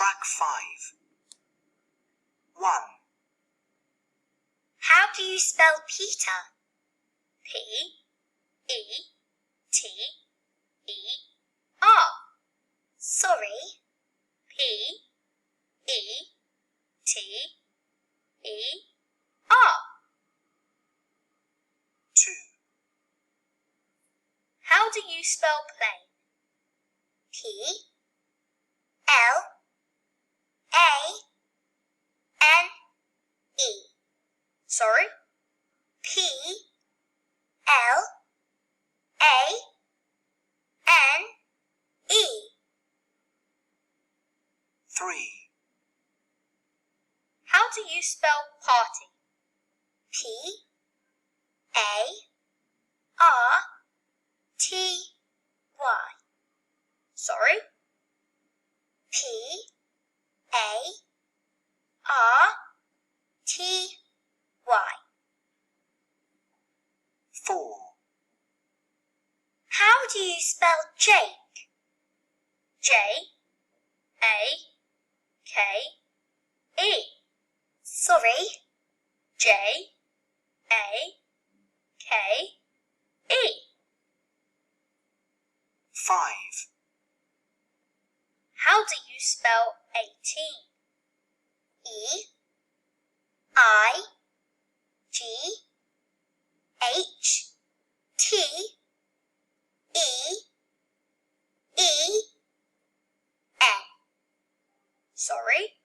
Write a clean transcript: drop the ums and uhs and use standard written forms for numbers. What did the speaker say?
Track 5. 1. How do you spell Peter? P-E-T-E-R. Sorry. P-E-T-E-R. 2. How do you spell plane? P-L-A-N-E. Sorry? P-L-A-N-E. 3. How do you spell party? P-A-R-T-Y. Sorry? P-A-R-T-Y. 4. How do you spell Jake? J-A-K-E. Sorry? J-A-K-E. 5. How do you spell 18? E-I-G-H-T-E-E-N. Sorry?